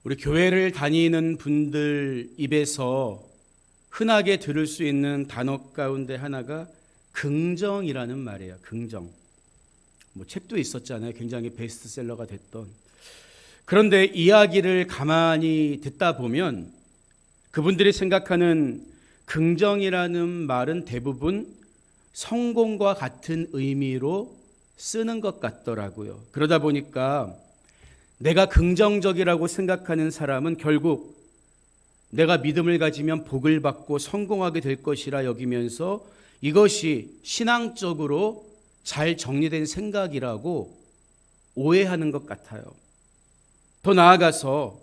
우리 교회를 다니는 분들 입에서 흔하게 들을 수 있는 단어 가운데 하나가 긍정이라는 말이에요. 긍정. 책도 있었잖아요. 굉장히 베스트셀러가 됐던. 그런데 이야기를 가만히 듣다 보면 그분들이 생각하는 긍정이라는 말은 대부분 성공과 같은 의미로 쓰는 것 같더라고요. 그러다 보니까 내가 긍정적이라고 생각하는 사람은 결국 내가 믿음을 가지면 복을 받고 성공하게 될 것이라 여기면서 이것이 신앙적으로 잘 정리된 생각이라고 오해하는 것 같아요. 더 나아가서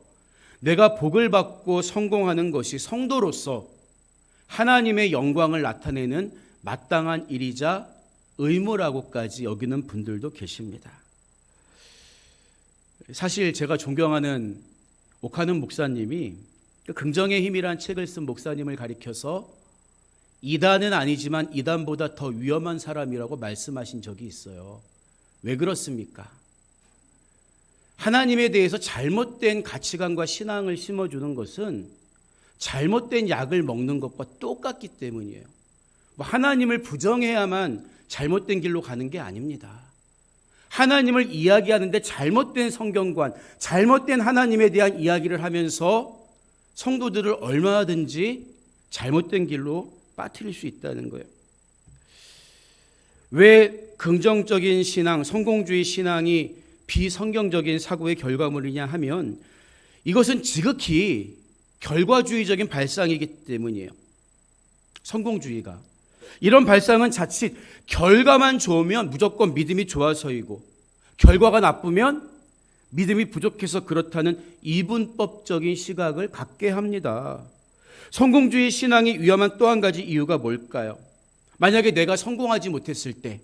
내가 복을 받고 성공하는 것이 성도로서 하나님의 영광을 나타내는 마땅한 일이자 의무라고까지 여기는 분들도 계십니다. 사실 제가 존경하는 옥하는 목사님이 긍정의 힘이란 책을 쓴 목사님을 가리켜서 이단은 아니지만 이단보다 더 위험한 사람이라고 말씀하신 적이 있어요. 왜 그렇습니까? 하나님에 대해서 잘못된 가치관과 신앙을 심어주는 것은 잘못된 약을 먹는 것과 똑같기 때문이에요. 하나님을 부정해야만 잘못된 길로 가는 게 아닙니다. 하나님을 이야기하는데 잘못된 성경관, 잘못된 하나님에 대한 이야기를 하면서 성도들을 얼마든지 잘못된 길로 빠뜨릴 수 있다는 거예요. 왜 긍정적인 신앙, 성공주의 신앙이 비성경적인 사고의 결과물이냐 하면 이것은 지극히 결과주의적인 발상이기 때문이에요. 성공주의가. 이런 발상은 자칫 결과만 좋으면 무조건 믿음이 좋아서이고 결과가 나쁘면 믿음이 부족해서 그렇다는 이분법적인 시각을 갖게 합니다. 성공주의 신앙이 위험한 또 한 가지 이유가 뭘까요? 만약에 내가 성공하지 못했을 때,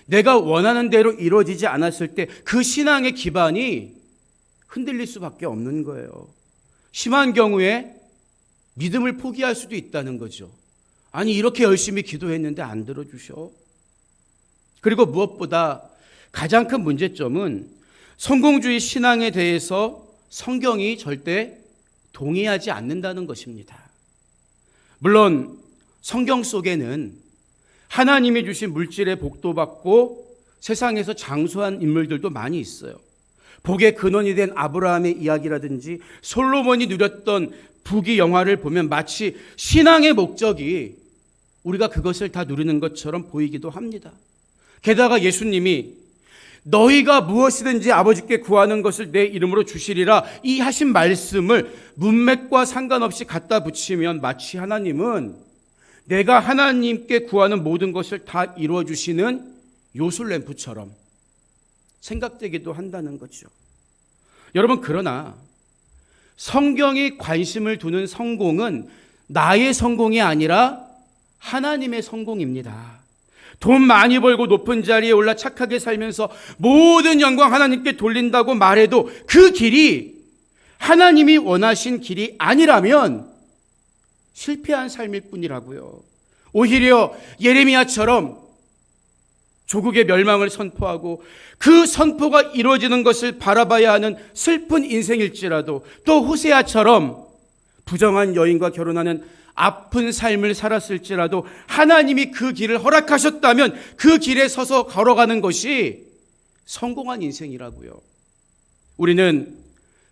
내가 원하는 대로 이루어지지 않았을 때 그 신앙의 기반이 흔들릴 수밖에 없는 거예요. 심한 경우에 믿음을 포기할 수도 있다는 거죠. 아니 이렇게 열심히 기도했는데 안 들어주셔. 그리고 무엇보다 가장 큰 문제점은 성공주의 신앙에 대해서 성경이 절대 동의하지 않는다는 것입니다. 물론 성경 속에는 하나님이 주신 물질의 복도 받고 세상에서 장수한 인물들도 많이 있어요. 복의 근원이 된 아브라함의 이야기라든지 솔로몬이 누렸던 부귀 영화를 보면 마치 신앙의 목적이 우리가 그것을 다 누리는 것처럼 보이기도 합니다. 게다가 예수님이 너희가 무엇이든지 아버지께 구하는 것을 내 이름으로 주시리라 이 하신 말씀을 문맥과 상관없이 갖다 붙이면 마치 하나님은 내가 하나님께 구하는 모든 것을 다 이루어 주시는 요술램프처럼 생각되기도 한다는 거죠. 여러분, 그러나 성경이 관심을 두는 성공은 나의 성공이 아니라 하나님의 성공입니다. 돈 많이 벌고 높은 자리에 올라 착하게 살면서 모든 영광 하나님께 돌린다고 말해도 그 길이 하나님이 원하신 길이 아니라면 실패한 삶일 뿐이라고요. 오히려 예레미야처럼 조국의 멸망을 선포하고 그 선포가 이루어지는 것을 바라봐야 하는 슬픈 인생일지라도 또 호세아처럼 부정한 여인과 결혼하는 아픈 삶을 살았을지라도 하나님이 그 길을 허락하셨다면 그 길에 서서 걸어가는 것이 성공한 인생이라고요. 우리는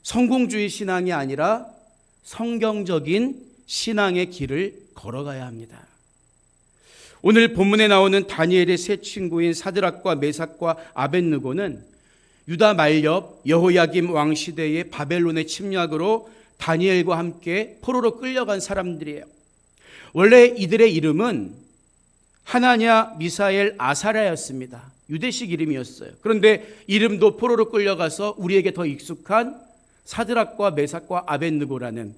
성공주의 신앙이 아니라 성경적인 신앙의 길을 걸어가야 합니다. 오늘 본문에 나오는 다니엘의 세 친구인 사드락과 메삭과 아벳느고는 유다 말렵 여호야김 왕 시대의 바벨론의 침략으로 다니엘과 함께 포로로 끌려간 사람들이에요. 원래 이들의 이름은 하나냐, 미사엘, 아사랴였습니다. 유대식 이름이었어요. 그런데 이름도 포로로 끌려가서 우리에게 더 익숙한 사드락과 메삭과 아벳느고라는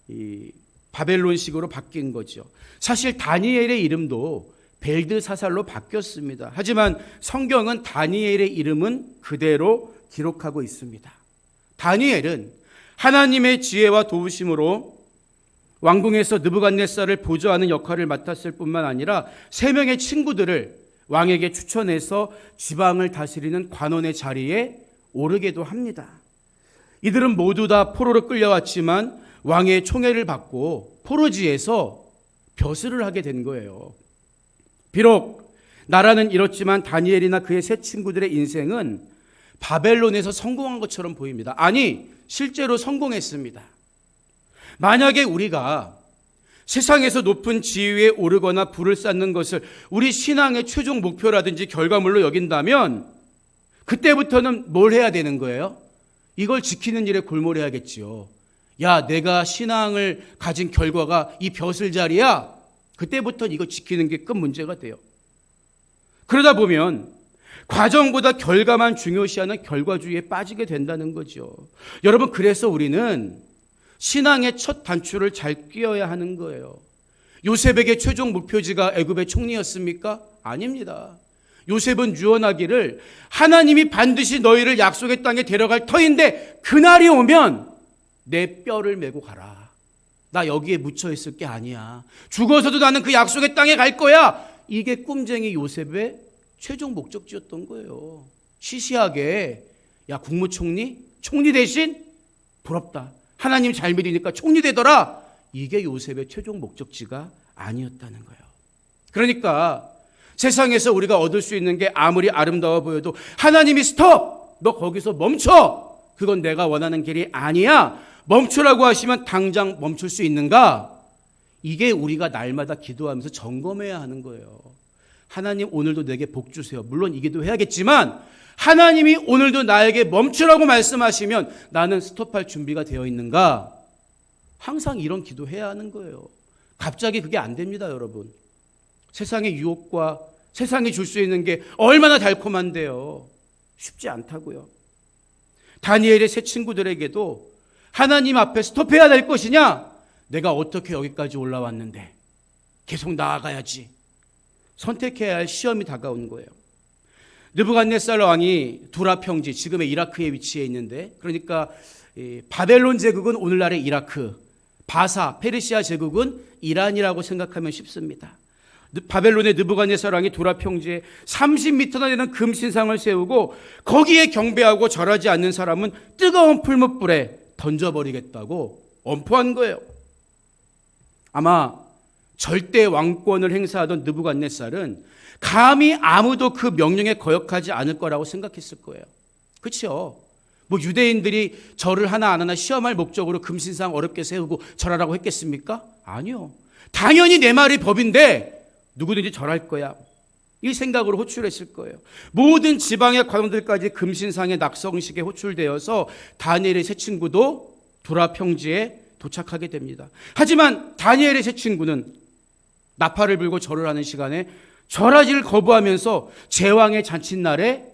이 바벨론식으로 바뀐 거죠. 사실 다니엘의 이름도 벨드사살로 바뀌었습니다. 하지만 성경은 다니엘의 이름은 그대로 기록하고 있습니다. 다니엘은 하나님의 지혜와 도우심으로 왕궁에서 느부갓네살을 보조하는 역할을 맡았을 뿐만 아니라 3명의 친구들을 왕에게 추천해서 지방을 다스리는 관원의 자리에 오르게도 합니다. 이들은 모두 다 포로로 끌려왔지만 왕의 총애를 받고 포로지에서 벼슬을 하게 된 거예요. 비록 나라는 이렇지만 다니엘이나 그의 세 친구들의 인생은 바벨론에서 성공한 것처럼 보입니다. 아니, 실제로 성공했습니다. 만약에 우리가 세상에서 높은 지위에 오르거나 부를 쌓는 것을 우리 신앙의 최종 목표라든지 결과물로 여긴다면 그때부터는 뭘 해야 되는 거예요? 이걸 지키는 일에 골몰해야겠지요. 야, 내가 신앙을 가진 결과가 이 벼슬자리야. 그때부터 이거 지키는 게 큰 문제가 돼요. 그러다 보면 과정보다 결과만 중요시하는 결과주의에 빠지게 된다는 거죠. 여러분, 그래서 우리는 신앙의 첫 단추를 잘 끼워야 하는 거예요. 요셉에게 최종 목표지가 애굽의 총리였습니까? 아닙니다. 요셉은 유언하기를 하나님이 반드시 너희를 약속의 땅에 데려갈 터인데 그날이 오면 내 뼈를 메고 가라. 나 여기에 묻혀 있을 게 아니야. 죽어서도 나는 그 약속의 땅에 갈 거야. 이게 꿈쟁이 요셉의 최종 목적지였던 거예요. 시시하게 야, 국무총리? 총리 대신? 부럽다. 하나님 잘 믿으니까 총리 되더라. 이게 요셉의 최종 목적지가 아니었다는 거예요. 그러니까 세상에서 우리가 얻을 수 있는 게 아무리 아름다워 보여도 하나님이 스톱! 너 거기서 멈춰! 그건 내가 원하는 길이 아니야. 멈추라고 하시면 당장 멈출 수 있는가? 이게 우리가 날마다 기도하면서 점검해야 하는 거예요. 하나님, 오늘도 내게 복 주세요. 물론 이 기도 해야겠지만 하나님이 오늘도 나에게 멈추라고 말씀하시면 나는 스톱할 준비가 되어 있는가? 항상 이런 기도해야 하는 거예요. 갑자기 그게 안 됩니다, 여러분. 세상의 유혹과 세상이 줄 수 있는 게 얼마나 달콤한데요. 쉽지 않다고요. 다니엘의 세 친구들에게도 하나님 앞에 스톱해야 될 것이냐? 내가 어떻게 여기까지 올라왔는데 계속 나아가야지. 선택해야 할 시험이 다가온 거예요. 느부갓네살 왕이 두라 평지, 지금의 이라크에 위치해 있는데, 그러니까 바벨론 제국은 오늘날의 이라크, 바사, 페르시아 제국은 이란이라고 생각하면 쉽습니다. 바벨론의 느부갓네살 왕이 두라 평지에 30m나 되는 금신상을 세우고 거기에 경배하고 절하지 않는 사람은 뜨거운 풀무불에 던져버리겠다고 엄포한 거예요. 아마 절대 왕권을 행사하던 느부갓네살은 감히 아무도 그 명령에 거역하지 않을 거라고 생각했을 거예요. 그렇죠? 뭐 유대인들이 절을 하나 안 하나 시험할 목적으로 금신상 어렵게 세우고 절하라고 했겠습니까? 아니요. 당연히 내 말이 법인데 누구든지 절할 거야. 이 생각으로 호출했을 거예요. 모든 지방의 관원들까지 금신상의 낙성식에 호출되어서 다니엘의 세 친구도 두라 평지에 도착하게 됩니다. 하지만 다니엘의 세 친구는 나팔을 불고 절을 하는 시간에 절하지를 거부하면서 제왕의 잔칫날에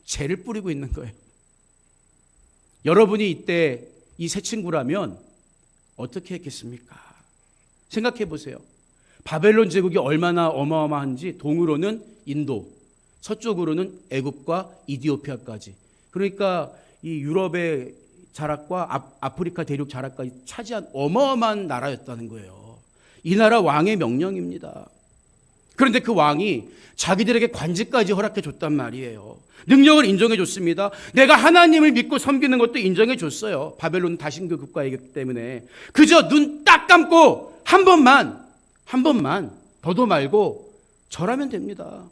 재를 뿌리고 있는 거예요. 여러분이 이때 이 세 친구라면 어떻게 했겠습니까? 생각해 보세요. 바벨론 제국이 얼마나 어마어마한지 동으로는 인도, 서쪽으로는 애굽과 이디오피아까지. 그러니까 이 유럽의 자락과 아프리카 대륙 자락까지 차지한 어마어마한 나라였다는 거예요. 이 나라 왕의 명령입니다. 그런데 그 왕이 자기들에게 관직까지 허락해 줬단 말이에요. 능력을 인정해 줬습니다. 내가 하나님을 믿고 섬기는 것도 인정해 줬어요. 바벨론 다신교 국가이기 때문에. 그저 눈 딱 감고 한 번만 더도 말고 절하면 됩니다.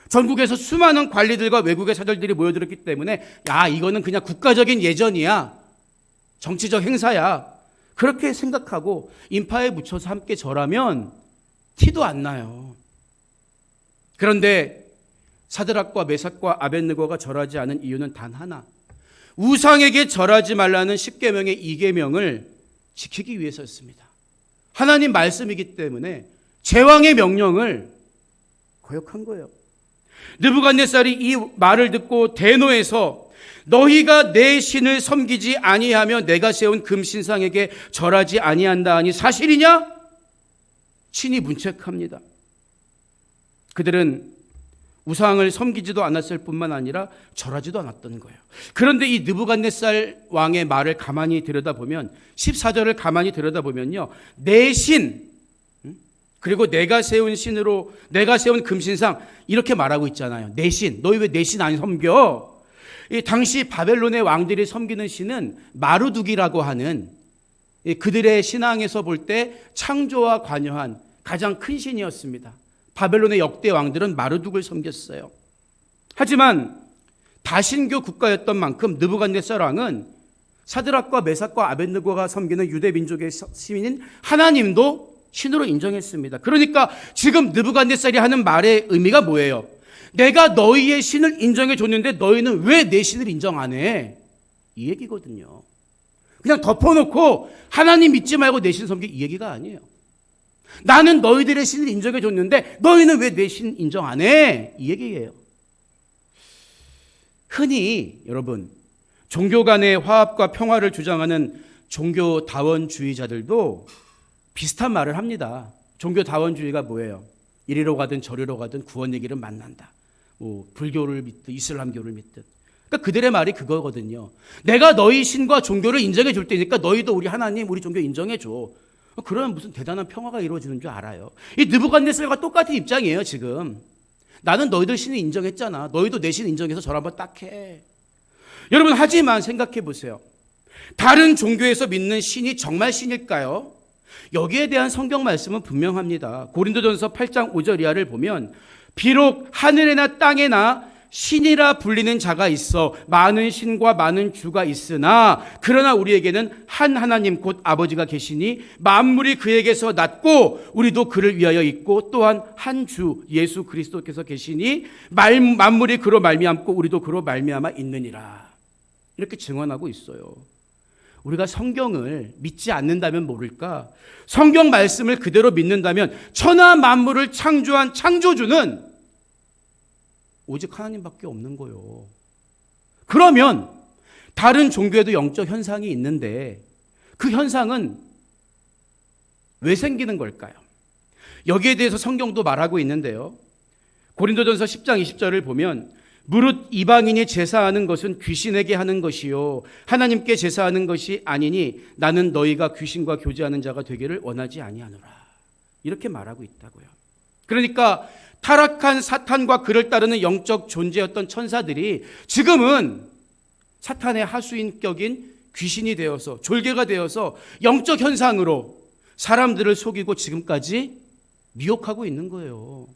전국에서 수많은 관리들과 외국의 사절들이 모여들었기 때문에 야, 이거는 그냥 국가적인 예전이야. 정치적 행사야. 그렇게 생각하고 인파에 묻혀서 함께 절하면 티도 안 나요. 그런데 사드락과 메삭과 아벳느고가 절하지 않은 이유는 단 하나. 우상에게 절하지 말라는 10계명의 2계명을 지키기 위해서였습니다. 하나님 말씀이기 때문에 제왕의 명령을 거역한 거예요. 느부갓네살이 이 말을 듣고 대노해서 너희가 내 신을 섬기지 아니하며 내가 세운 금신상에게 절하지 아니한다 하니 사실이냐? 친히 문책합니다. 그들은 우상을 섬기지도 않았을 뿐만 아니라 절하지도 않았던 거예요. 그런데 이 느부갓네살 왕의 말을 가만히 들여다보면 14절을 가만히 들여다보면요. 내 신, 그리고 내가 세운 신으로 내가 세운 금신상 이렇게 말하고 있잖아요. 내 신, 너희 왜 내 신 안 섬겨? 이 당시 바벨론의 왕들이 섬기는 신은 마르둑이라고 하는 그들의 신앙에서 볼 때 창조와 관여한 가장 큰 신이었습니다. 바벨론의 역대 왕들은 마르둑을 섬겼어요. 하지만 다신교 국가였던 만큼 느부갓네살 왕은 사드락과 메삭과 아벳느고가 섬기는 유대 민족의 신인 하나님도 신으로 인정했습니다. 그러니까 지금 느부갓네살이 하는 말의 의미가 뭐예요? 내가 너희의 신을 인정해 줬는데 너희는 왜 내 신을 인정 안 해? 이 얘기거든요. 그냥 덮어놓고 하나님 믿지 말고 내 신 섬기 이 얘기가 아니에요. 나는 너희들의 신을 인정해 줬는데 너희는 왜 내 신 인정 안 해? 이 얘기예요. 흔히 여러분 종교 간의 화합과 평화를 주장하는 종교다원주의자들도 비슷한 말을 합니다. 종교다원주의가 뭐예요? 이리로 가든 저리로 가든 구원 얘기를 만난다. 불교를 믿든 이슬람교를 믿든. 그러니까 그들의 말이 그거거든요. 내가 너희 신과 종교를 인정해 줄 테니까 너희도 우리 하나님, 우리 종교 인정해 줘. 그러면 무슨 대단한 평화가 이루어지는 줄 알아요. 이 느부갓네살과 똑같은 입장이에요 지금. 나는 너희들 신을 인정했잖아. 너희도 내 신 인정해서 절 한번 딱 해. 여러분 하지만 생각해 보세요. 다른 종교에서 믿는 신이 정말 신일까요? 여기에 대한 성경 말씀은 분명합니다. 고린도전서 8장 5절 이하를 보면 비록 하늘에나 땅에나 신이라 불리는 자가 있어 많은 신과 많은 주가 있으나 그러나 우리에게는 한 하나님 곧 아버지가 계시니 만물이 그에게서 났고 우리도 그를 위하여 있고 또한 한 주 예수 그리스도께서 계시니 만물이 그로 말미암고 우리도 그로 말미암아 있느니라. 이렇게 증언하고 있어요. 우리가 성경을 믿지 않는다면 모를까? 성경 말씀을 그대로 믿는다면 천하 만물을 창조한 창조주는 오직 하나님밖에 없는 거예요. 그러면 다른 종교에도 영적 현상이 있는데 그 현상은 왜 생기는 걸까요? 여기에 대해서 성경도 말하고 있는데요. 고린도전서 10장 20절을 보면 무릇 이방인이 제사하는 것은 귀신에게 하는 것이요 하나님께 제사하는 것이 아니니 나는 너희가 귀신과 교제하는 자가 되기를 원하지 아니하노라. 이렇게 말하고 있다고요. 그러니까 타락한 사탄과 그를 따르는 영적 존재였던 천사들이 지금은 사탄의 하수인격인 귀신이 되어서 졸개가 되어서 영적 현상으로 사람들을 속이고 지금까지 미혹하고 있는 거예요.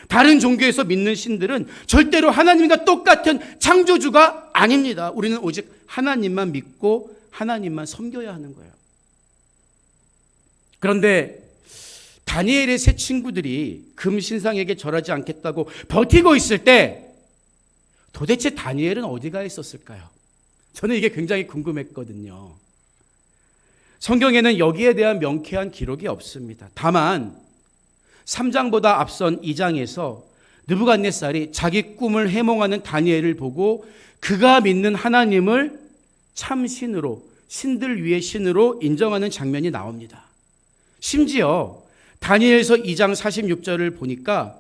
다른 종교에서 믿는 신들은 절대로 하나님과 똑같은 창조주가 아닙니다. 우리는 오직 하나님만 믿고 하나님만 섬겨야 하는 거예요. 그런데 다니엘의 세 친구들이 금신상에게 절하지 않겠다고 버티고 있을 때 도대체 다니엘은 어디가 있었을까요? 저는 이게 굉장히 궁금했거든요. 성경에는 여기에 대한 명쾌한 기록이 없습니다. 다만 3장보다 앞선 2장에서 느부갓네살이 자기 꿈을 해몽하는 다니엘을 보고 그가 믿는 하나님을 참신으로 신들 위의 신으로 인정하는 장면이 나옵니다. 심지어 다니엘서 2장 46절을 보니까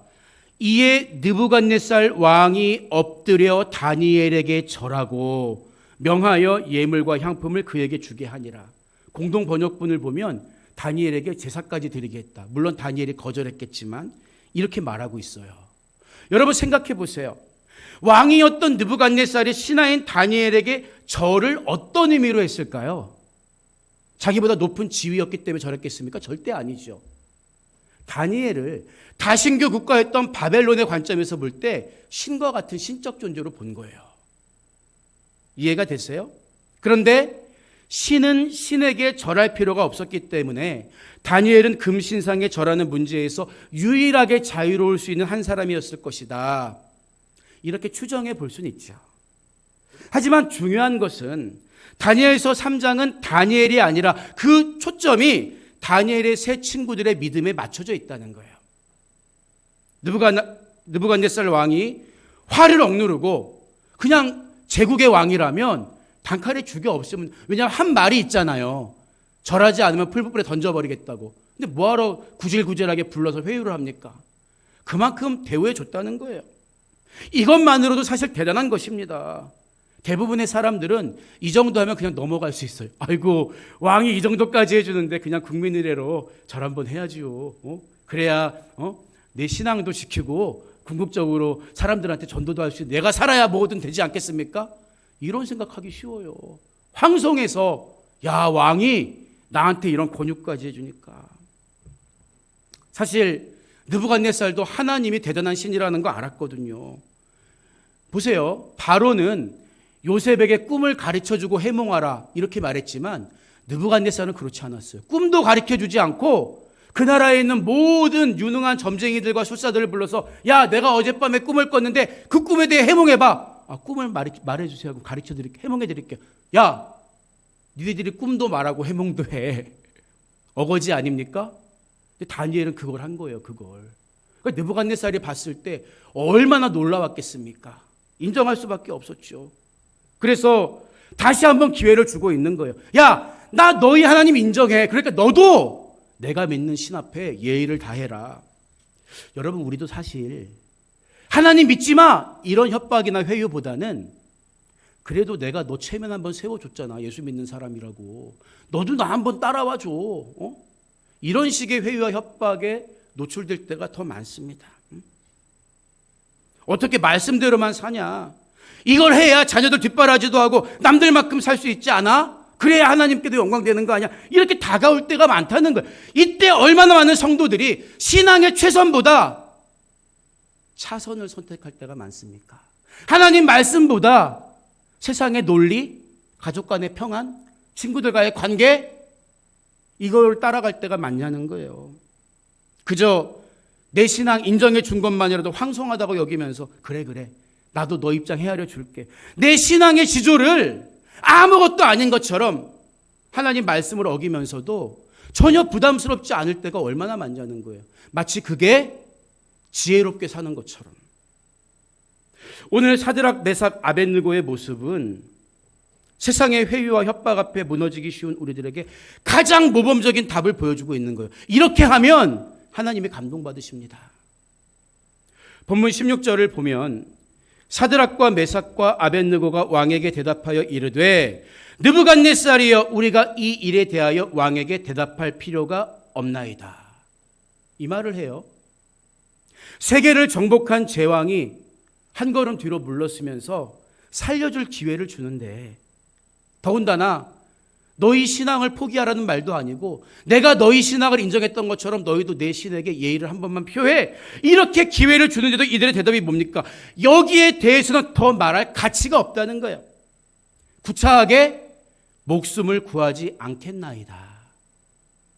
이에 느부갓네살 왕이 엎드려 다니엘에게 절하고 명하여 예물과 향품을 그에게 주게 하니라. 공동 번역본을 보면 다니엘에게 제사까지 드리게 했다. 물론 다니엘이 거절했겠지만 이렇게 말하고 있어요. 여러분 생각해 보세요. 왕이었던 느부갓네살이 신하인 다니엘에게 절을 어떤 의미로 했을까요? 자기보다 높은 지위였기 때문에 절했겠습니까? 절대 아니죠. 다니엘을 다신교 국가였던 바벨론의 관점에서 볼 때 신과 같은 신적 존재로 본 거예요. 이해가 됐어요? 그런데 신은 신에게 절할 필요가 없었기 때문에 다니엘은 금신상에 절하는 문제에서 유일하게 자유로울 수 있는 한 사람이었을 것이다. 이렇게 추정해 볼 수는 있죠. 하지만 중요한 것은 다니엘서 3장은 다니엘이 아니라 그 초점이 다니엘의 세 친구들의 믿음에 맞춰져 있다는 거예요. 느부갓네살 왕이 화를 억누르고 그냥 제국의 왕이라면 단칼에 죽여 없으면, 왜냐하면 한 말이 있잖아요. 절하지 않으면 풀불에 던져버리겠다고. 근데 뭐하러 구질구질하게 불러서 회유를 합니까? 그만큼 대우해 줬다는 거예요. 이것만으로도 사실 대단한 것입니다. 대부분의 사람들은 이 정도 하면 그냥 넘어갈 수 있어요. 아이고, 왕이 이 정도까지 해주는데 그냥 국민 의례로 절 한번 해야지요. 그래야 내 신앙도 지키고 궁극적으로 사람들한테 전도도 할 수 있는, 내가 살아야 뭐든 되지 않겠습니까? 이런 생각하기 쉬워요. 황송해서 야, 왕이 나한테 이런 권유까지 해주니까. 사실 느부갓네살도 하나님이 대단한 신이라는 거 알았거든요. 보세요. 바로는 요셉에게 꿈을 가르쳐주고 해몽하라 이렇게 말했지만 느부갓네살은 그렇지 않았어요. 꿈도 가르쳐주지 않고 그 나라에 있는 모든 유능한 점쟁이들과 술사들을 불러서 야, 내가 어젯밤에 꿈을 꿨는데 그 꿈에 대해 해몽해봐. 꿈을 말해주세요 하고 가르쳐드릴게요. 해몽해드릴게요. 야, 니네들이 꿈도 말하고 해몽도 해. 어거지 아닙니까? 근데 다니엘은 그걸 한 거예요. 그걸. 그러니까 느부갓네살이 봤을 때 얼마나 놀라웠겠습니까? 인정할 수밖에 없었죠. 그래서 다시 한번 기회를 주고 있는 거예요. 야, 나 너희 하나님 인정해. 그러니까 너도 내가 믿는 신 앞에 예의를 다해라. 여러분, 우리도 사실 하나님 믿지 마 이런 협박이나 회유보다는 그래도 내가 너 체면 한번 세워줬잖아. 예수 믿는 사람이라고. 너도 나 한번 따라와 줘. 이런 식의 회유와 협박에 노출될 때가 더 많습니다. 어떻게 말씀대로만 사냐? 이걸 해야 자녀들 뒷바라지도 하고 남들만큼 살 수 있지 않아? 그래야 하나님께도 영광되는 거 아니야? 이렇게 다가올 때가 많다는 거예요. 이때 얼마나 많은 성도들이 신앙의 최선보다 차선을 선택할 때가 많습니까? 하나님 말씀보다 세상의 논리, 가족 간의 평안, 친구들과의 관계, 이걸 따라갈 때가 많냐는 거예요. 그저 내 신앙 인정해 준 것만이라도 황송하다고 여기면서 그래 나도 너 입장 헤아려 줄게. 내 신앙의 지조를 아무것도 아닌 것처럼 하나님 말씀을 어기면서도 전혀 부담스럽지 않을 때가 얼마나 많냐는 거예요. 마치 그게 지혜롭게 사는 것처럼. 오늘 사드락, 메삭, 아벳느고의 모습은 세상의 회유와 협박 앞에 무너지기 쉬운 우리들에게 가장 모범적인 답을 보여주고 있는 거예요. 이렇게 하면 하나님이 감동받으십니다. 본문 16절을 보면 사드락과 메삭과 아벳느고가 왕에게 대답하여 이르되 느부갓네살이여, 우리가 이 일에 대하여 왕에게 대답할 필요가 없나이다. 이 말을 해요. 세계를 정복한 제왕이 한 걸음 뒤로 물러서면서 살려줄 기회를 주는데, 더군다나 너희 신앙을 포기하라는 말도 아니고 내가 너희 신앙을 인정했던 것처럼 너희도 내 신에게 예의를 한 번만 표해, 이렇게 기회를 주는데도 이들의 대답이 뭡니까? 여기에 대해서는 더 말할 가치가 없다는 거예요. 구차하게 목숨을 구하지 않겠나이다,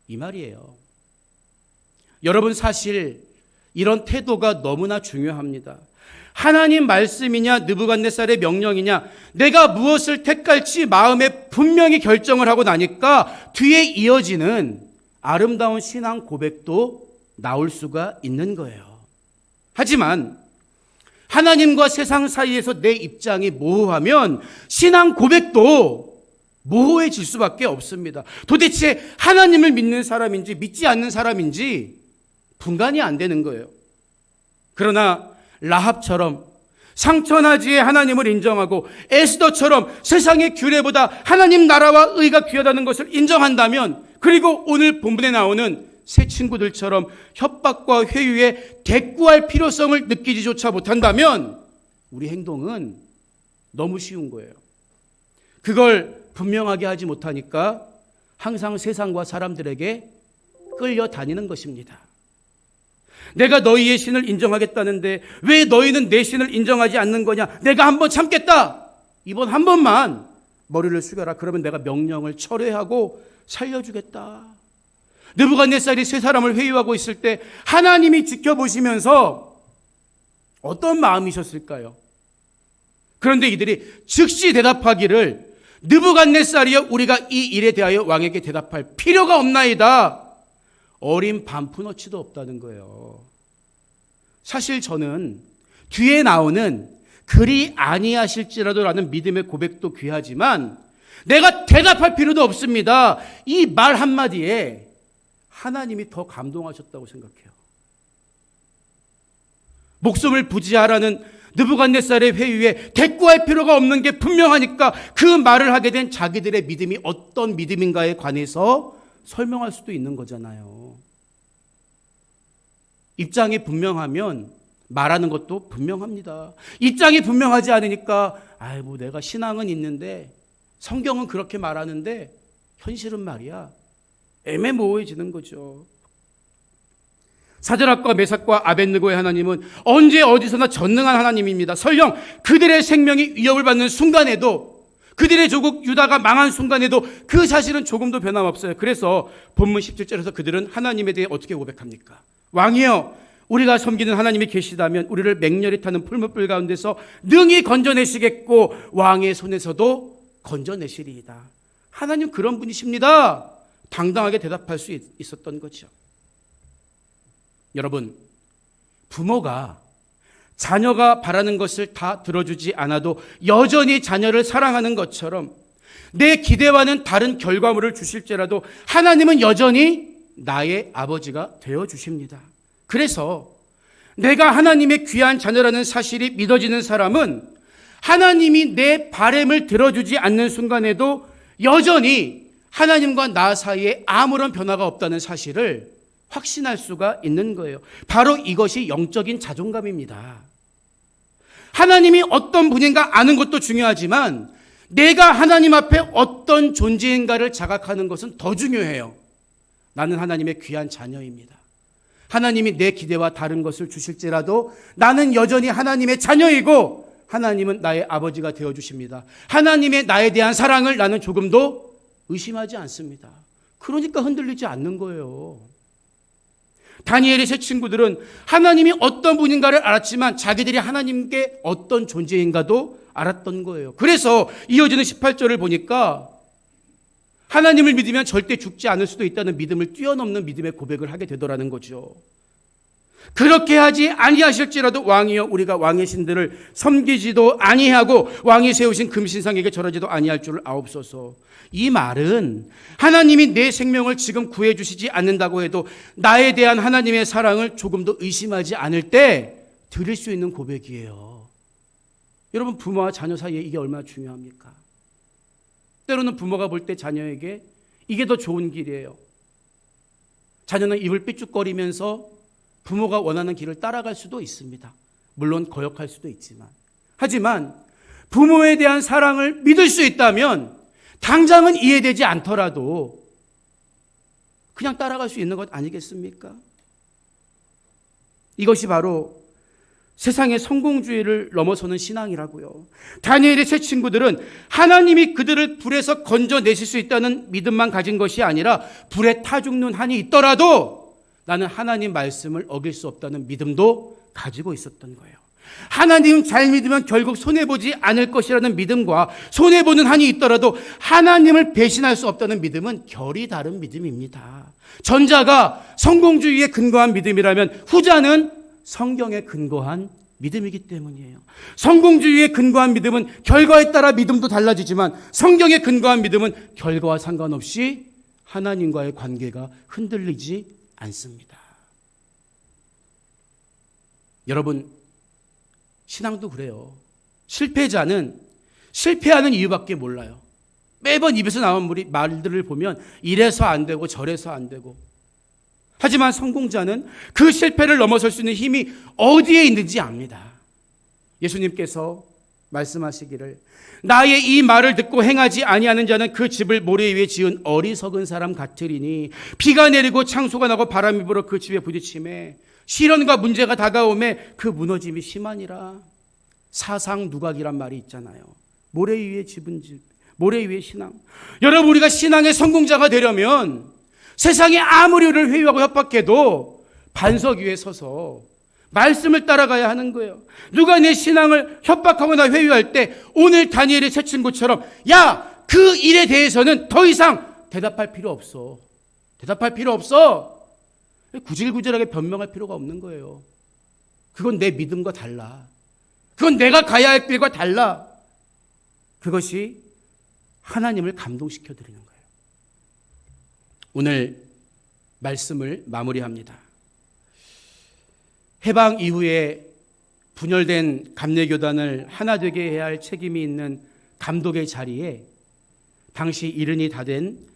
이 말이에요. 여러분, 사실 이런 태도가 너무나 중요합니다. 하나님 말씀이냐 느부갓네살의 명령이냐, 내가 무엇을 택할지 마음에 분명히 결정을 하고 나니까 뒤에 이어지는 아름다운 신앙 고백도 나올 수가 있는 거예요. 하지만 하나님과 세상 사이에서 내 입장이 모호하면 신앙 고백도 모호해질 수밖에 없습니다. 도대체 하나님을 믿는 사람인지 믿지 않는 사람인지 분간이 안 되는 거예요. 그러나 라합처럼 상처나지의 하나님을 인정하고 에스더처럼 세상의 규례보다 하나님 나라와 의가 귀하다는 것을 인정한다면, 그리고 오늘 본문에 나오는 새 친구들처럼 협박과 회유에 대꾸할 필요성을 느끼지조차 못한다면 우리 행동은 너무 쉬운 거예요. 그걸 분명하게 하지 못하니까 항상 세상과 사람들에게 끌려다니는 것입니다. 내가 너희의 신을 인정하겠다는데 왜 너희는 내 신을 인정하지 않는 거냐? 내가 한번 참겠다. 이번 한 번만 머리를 숙여라. 그러면 내가 명령을 철회하고 살려주겠다. 느부갓네살이 세 사람을 회유하고 있을 때 하나님이 지켜보시면서 어떤 마음이셨을까요? 그런데 이들이 즉시 대답하기를 느부갓네살이여, 우리가 이 일에 대하여 왕에게 대답할 필요가 없나이다. 어린 반푼어치도 없다는 거예요. 사실 저는 뒤에 나오는 그리 아니하실지라도라는 믿음의 고백도 귀하지만 내가 대답할 필요도 없습니다, 이 말 한마디에 하나님이 더 감동하셨다고 생각해요. 목숨을 부지하라는 느부갓네살의 회유에 대꾸할 필요가 없는 게 분명하니까 그 말을 하게 된 자기들의 믿음이 어떤 믿음인가에 관해서 설명할 수도 있는 거잖아요. 입장이 분명하면 말하는 것도 분명합니다. 입장이 분명하지 않으니까 뭐 내가 신앙은 있는데 성경은 그렇게 말하는데 현실은 말이야 애매모호해지는 거죠. 사드락과 메삭과 아벳느고의 하나님은 언제 어디서나 전능한 하나님입니다. 설령 그들의 생명이 위협을 받는 순간에도, 그들의 조국 유다가 망한 순간에도 그 사실은 조금도 변함없어요. 그래서 본문 17절에서 그들은 하나님에 대해 어떻게 고백합니까? 왕이여, 우리가 섬기는 하나님이 계시다면 우리를 맹렬히 타는 풀무불 가운데서 능히 건져내시겠고 왕의 손에서도 건져내시리이다. 하나님 그런 분이십니다. 당당하게 대답할 수 있었던 거죠. 여러분, 부모가 자녀가 바라는 것을 다 들어주지 않아도 여전히 자녀를 사랑하는 것처럼 내 기대와는 다른 결과물을 주실지라도 하나님은 여전히 나의 아버지가 되어주십니다. 그래서 내가 하나님의 귀한 자녀라는 사실이 믿어지는 사람은 하나님이 내 바램을 들어주지 않는 순간에도 여전히 하나님과 나 사이에 아무런 변화가 없다는 사실을 확신할 수가 있는 거예요. 바로 이것이 영적인 자존감입니다. 하나님이 어떤 분인가 아는 것도 중요하지만 내가 하나님 앞에 어떤 존재인가를 자각하는 것은 더 중요해요. 나는 하나님의 귀한 자녀입니다. 하나님이 내 기대와 다른 것을 주실지라도 나는 여전히 하나님의 자녀이고 하나님은 나의 아버지가 되어주십니다. 하나님의 나에 대한 사랑을 나는 조금도 의심하지 않습니다. 그러니까 흔들리지 않는 거예요. 다니엘의 세 친구들은 하나님이 어떤 분인가를 알았지만 자기들이 하나님께 어떤 존재인가도 알았던 거예요. 그래서 이어지는 18절을 보니까 하나님을 믿으면 절대 죽지 않을 수도 있다는 믿음을 뛰어넘는 믿음의 고백을 하게 되더라는 거죠. 그렇게 하지 아니하실지라도 왕이여 우리가 왕의 신들을 섬기지도 아니하고 왕이 세우신 금신상에게 절하지도 아니할 줄을 아옵소서. 이 말은 하나님이 내 생명을 지금 구해주시지 않는다고 해도 나에 대한 하나님의 사랑을 조금도 의심하지 않을 때 드릴 수 있는 고백이에요. 여러분, 부모와 자녀 사이에 이게 얼마나 중요합니까? 때로는 부모가 볼 때 자녀에게 이게 더 좋은 길이에요. 자녀는 입을 삐죽거리면서 부모가 원하는 길을 따라갈 수도 있습니다. 물론 거역할 수도 있지만. 하지만 부모에 대한 사랑을 믿을 수 있다면 당장은 이해되지 않더라도 그냥 따라갈 수 있는 것 아니겠습니까? 이것이 바로 세상의 성공주의를 넘어서는 신앙이라고요. 다니엘의 세 친구들은 하나님이 그들을 불에서 건져내실 수 있다는 믿음만 가진 것이 아니라 불에 타 죽는 한이 있더라도 나는 하나님 말씀을 어길 수 없다는 믿음도 가지고 있었던 거예요. 하나님 잘 믿으면 결국 손해보지 않을 것이라는 믿음과 손해보는 한이 있더라도 하나님을 배신할 수 없다는 믿음은 결이 다른 믿음입니다. 전자가 성공주의에 근거한 믿음이라면 후자는 성경에 근거한 믿음이기 때문이에요. 성공주의에 근거한 믿음은 결과에 따라 믿음도 달라지지만 성경에 근거한 믿음은 결과와 상관없이 하나님과의 관계가 흔들리지 않습니다. 여러분, 신앙도 그래요. 실패자는 실패하는 이유밖에 몰라요. 매번 입에서 나온 말들을 보면 이래서 안 되고 저래서 안 되고. 하지만 성공자는 그 실패를 넘어설 수 있는 힘이 어디에 있는지 압니다. 예수님께서 말씀하시기를 나의 이 말을 듣고 행하지 아니하는 자는 그 집을 모래 위에 지은 어리석은 사람 같으리니 비가 내리고 창소가 나고 바람이 불어 그 집에 부딪힘에 시련과 문제가 다가오매 그 무너짐이 심하니라. 사상 누각이란 말이 있잖아요. 모래 위에 집은 집, 모래 위에 신앙. 여러분, 우리가 신앙의 성공자가 되려면 세상에 아무리 우리를 회유하고 협박해도 반석 위에 서서 말씀을 따라가야 하는 거예요. 누가 내 신앙을 협박하거나 회유할 때 오늘 다니엘의 세 친구처럼 야, 그 일에 대해서는 더 이상 대답할 필요 없어. 대답할 필요 없어. 구질구질하게 변명할 필요가 없는 거예요. 그건 내 믿음과 달라. 그건 내가 가야 할 길과 달라. 그것이 하나님을 감동시켜 드리는 거예요. 오늘 말씀을 마무리합니다. 해방 이후에 분열된 감례교단을 하나 되게 해야 할 책임이 있는 감독의 자리에 당시 70이 다 된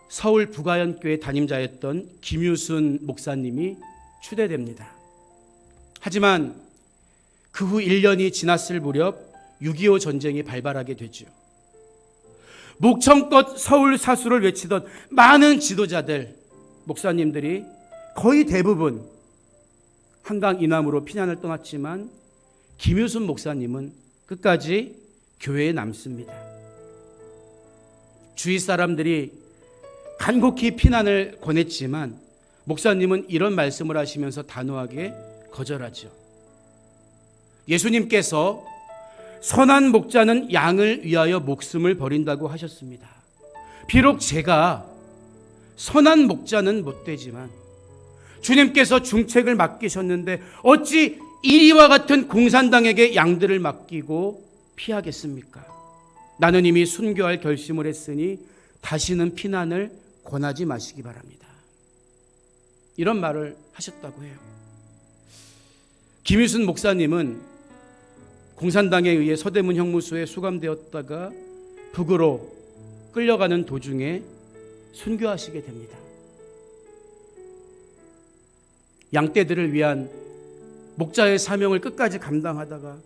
서울 부가연교회 담임자였던 김유순 목사님이 추대됩니다. 하지만 그 후 1년이 지났을 무렵 6.25 전쟁이 발발하게 되죠. 목청껏 서울 사수를 외치던 많은 지도자들, 목사님들이 거의 대부분 한강 이남으로 피난을 떠났지만 김유순 목사님은 끝까지 교회에 남습니다. 주위 사람들이 간곡히 피난을 권했지만 목사님은 이런 말씀을 하시면서 단호하게 거절하죠. 예수님께서 선한 목자는 양을 위하여 목숨을 버린다고 하셨습니다. 비록 제가 선한 목자는 못 되지만 주님께서 중책을 맡기셨는데 어찌 이리와 같은 공산당에게 양들을 맡기고 피하겠습니까? 나는 이미 순교할 결심을 했으니 다시는 피난을 권하지 마시기 바랍니다. 이런 말을 하셨다고 해요. 김유순 목사님은 공산당에 의해 서대문 형무소에 수감되었다가 북으로 끌려가는 도중에 순교하시게 됩니다. 양떼들을 위한 목자의 사명을 끝까지 감당하다가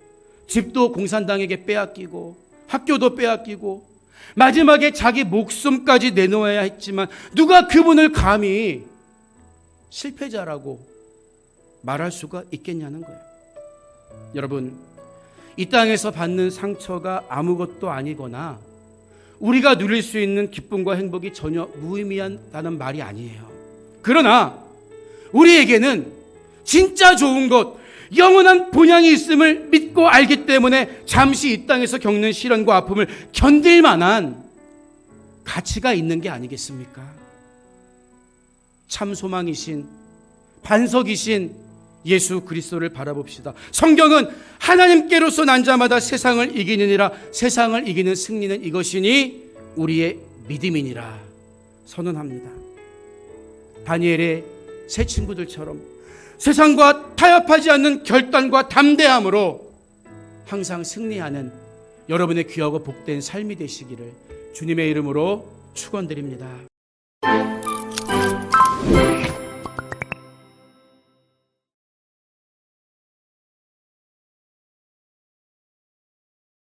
집도 공산당에게 빼앗기고 학교도 빼앗기고 마지막에 자기 목숨까지 내놓아야 했지만 누가 그분을 감히 실패자라고 말할 수가 있겠냐는 거예요. 여러분, 이 땅에서 받는 상처가 아무것도 아니거나 우리가 누릴 수 있는 기쁨과 행복이 전혀 무의미하다는 말이 아니에요. 그러나 우리에게는 진짜 좋은 것, 영원한 본향이 있음을 믿고 알기 때문에 잠시 이 땅에서 겪는 시련과 아픔을 견딜 만한 가치가 있는 게 아니겠습니까? 참 소망이신, 반석이신 예수 그리스도를 바라봅시다. 성경은 하나님께로서 난 자마다 세상을 이기느니라, 세상을 이기는 승리는 이것이니 우리의 믿음이니라 선언합니다. 다니엘의 세 친구들처럼 세상과 타협하지 않는 결단과 담대함으로 항상 승리하는 여러분의 귀하고 복된 삶이 되시기를 주님의 이름으로 축원드립니다.